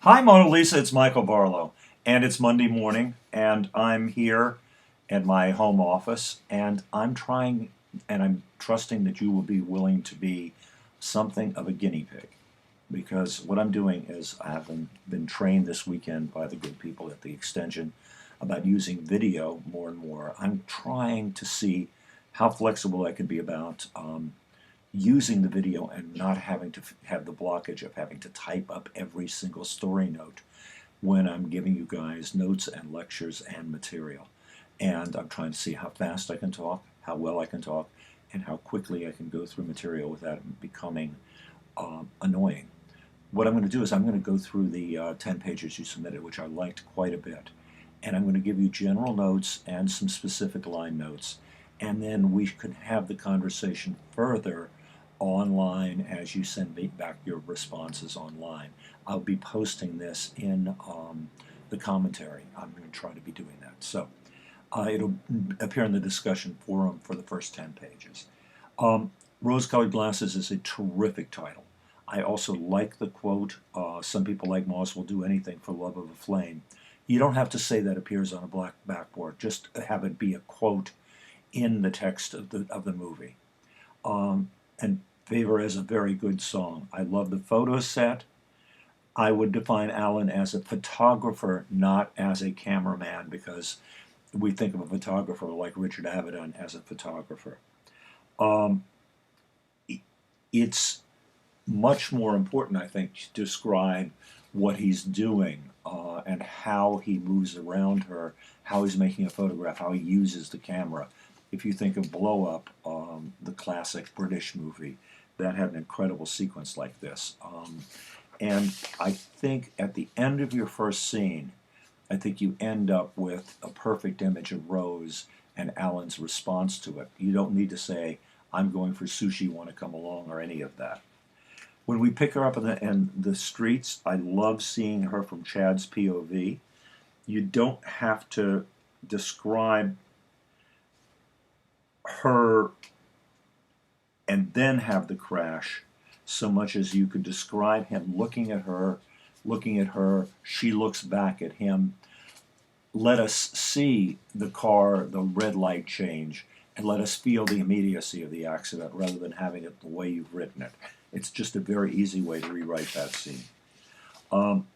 Hi, Mona Lisa. It's Michael Barlow, and it's Monday morning, and I'm here at my home office, and I'm trying and I'm trusting that you will be willing to be something of a guinea pig. Because what I'm doing is I have been trained this weekend by the good people at the extension about using video more and more. I'm trying to see how flexible I can be about using the video and not having to have the blockage of having to type up every single story note when I'm giving you guys notes and lectures and material. And I'm trying to see how fast I can talk, how well I can talk, and how quickly I can go through material without it becoming annoying. What I'm going to do is I'm going to go through the 10 pages you submitted, which I liked quite a bit. And I'm going to give you general notes and some specific line notes. And then we could have the conversation further online as you send me back your responses online. I'll be posting this in the commentary. I'm going to try to be doing that. So it'll appear in the discussion forum for the first 10 pages. Rose-Colored Glasses is a terrific title. I also like the quote, some people like moths will do anything for love of a flame. You don't have to say that appears on a black backboard. Just have it be a quote in the text of the movie. And Favor is a very good song. I love the photo set. I would define Alan as a photographer, not as a cameraman, because we think of a photographer like Richard Avedon as a photographer. It's much more important, I think, to describe what he's doing and how he moves around her, how he's making a photograph, how he uses the camera. If you think of Blow Up, the classic British movie, that had an incredible sequence like this. And I think at the end of your first scene, I think you end up with a perfect image of Rose and Alan's response to it. You don't need to say, I'm going for sushi, want to come along, or any of that. When we pick her up in the streets, I love seeing her from Chad's POV. You don't have to describe her and then have the crash so much as you could describe him looking at her, she looks back at him. Let us see the car, the red light change, and let us feel the immediacy of the accident rather than having it the way you've written it. It's just a very easy way to rewrite that scene.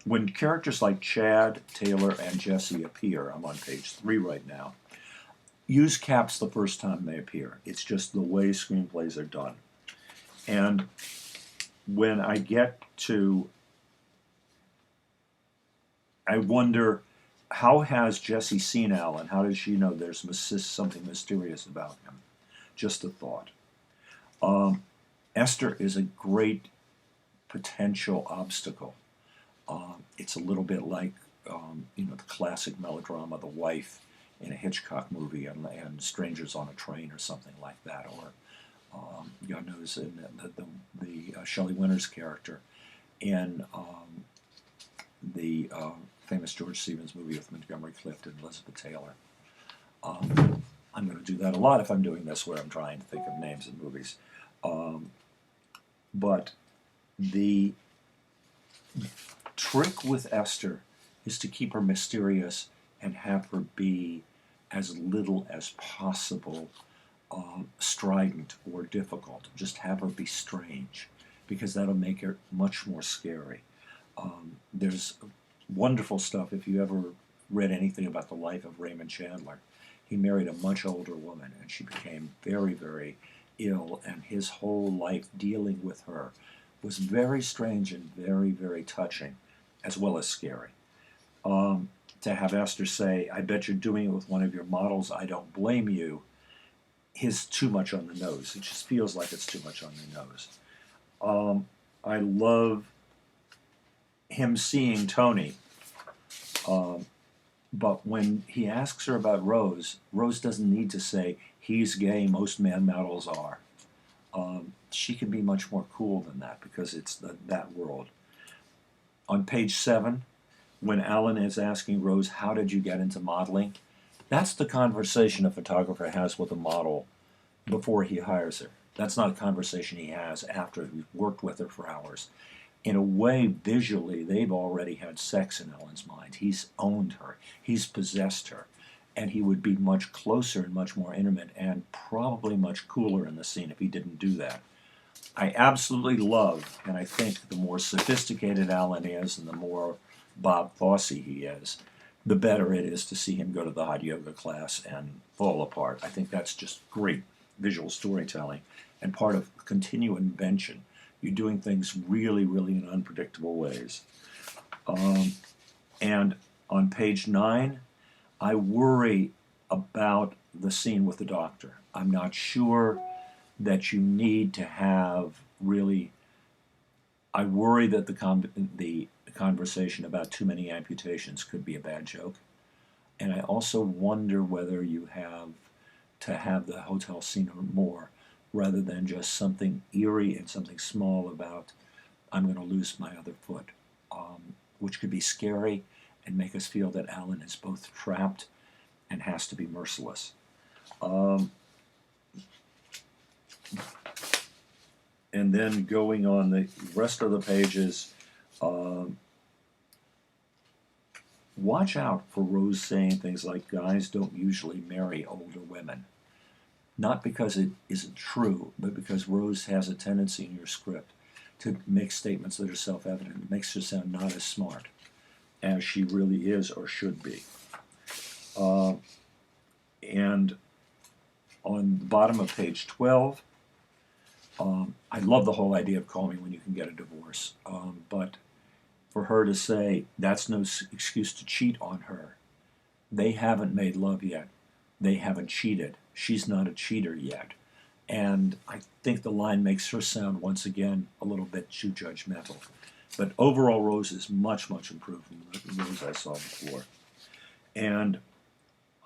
When characters like Chad, Taylor, and Jesse appear, I'm on page 3 right now, use caps the first time they appear. It's just the way screenplays are done. And when I get to, I wonder, how has Jessie seen Alan? How does she know there's something mysterious about him? Just a thought. Esther is a great potential obstacle. It's a little bit like, the classic melodrama, The Wife, in a Hitchcock movie, and Strangers on a Train or something like that, or God knows in the Shelley Winters character in the famous George Stevens movie with Montgomery Clift and Elizabeth Taylor. I'm going to do that a lot if I'm doing this, where I'm trying to think of names in movies. But the trick with Esther is to keep her mysterious and have her be as little as possible strident or difficult. Just have her be strange, because that'll make her much more scary. There's wonderful stuff if you ever read anything about the life of Raymond Chandler. He married a much older woman, and she became very, very ill, and his whole life dealing with her was very strange and very, very touching, as well as scary. To have Esther say, I bet you're doing it with one of your models, I don't blame you, is too much on the nose. It just feels like it's too much on the nose. I love him seeing Tony, but when he asks her about Rose, Rose doesn't need to say, he's gay, most man models are. She can be much more cool than that, because it's that world. On page 7, when Alan is asking Rose, how did you get into modeling? That's the conversation a photographer has with a model before he hires her. That's not a conversation he has after he's worked with her for hours. in a way, visually, they've already had sex in Ellen's mind. He's owned her, he's possessed her, and he would be much closer and much more intimate and probably much cooler in the scene if he didn't do that. I absolutely love, and I think the more sophisticated Alan is and the more Bob Fosse he is, the better it is to see him go to the hot yoga class and fall apart. I think that's just great visual storytelling and part of continued invention. You're doing things really, really in unpredictable ways. And on page 9, I worry about the scene with the doctor. I'm not sure that you need to have really. I worry that the conversation about too many amputations could be a bad joke. And I also wonder whether you have to have the hotel scene or more rather than just something eerie and something small about I'm going to lose my other foot, which could be scary and make us feel that Alan is both trapped and has to be merciless. And then going on the rest of the pages, watch out for Rose saying things like guys don't usually marry older women. Not because it isn't true, but because Rose has a tendency in your script to make statements that are self-evident. It makes her sound not as smart as she really is or should be. And on the bottom of page 12, I love the whole idea of call me when you can get a divorce, but for her to say that's no excuse to cheat on her. They haven't made love yet. They haven't cheated. She's not a cheater yet. And I think the line makes her sound, once again, a little bit too judgmental. But overall, Rose is much, much improved from the Rose I saw before. And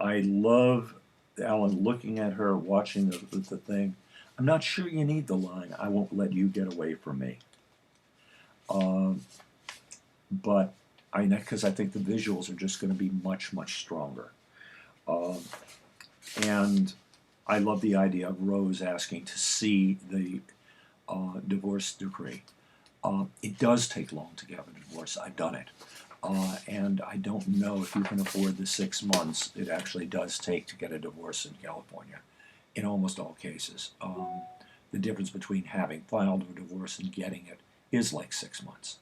I love Alan looking at her, watching the thing. I'm not sure you need the line, I won't let you get away from me. But because I think the visuals are just going to be much, much stronger. And I love the idea of Rose asking to see the divorce decree. It does take long to get a divorce. I've done it. And I don't know if you can afford the 6 months it actually does take to get a divorce in California, in almost all cases. The difference between having filed a divorce and getting it is like 6 months.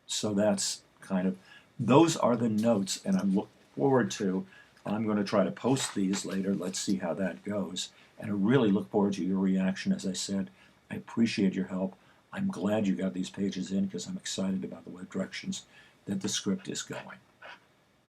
So that's kind of, those are the notes, and I'm looking forward to, I'm going to try to post these later. Let's see how that goes. And I really look forward to your reaction. As I said, I appreciate your help. I'm glad you got these pages in because I'm excited about the directions that the script is going.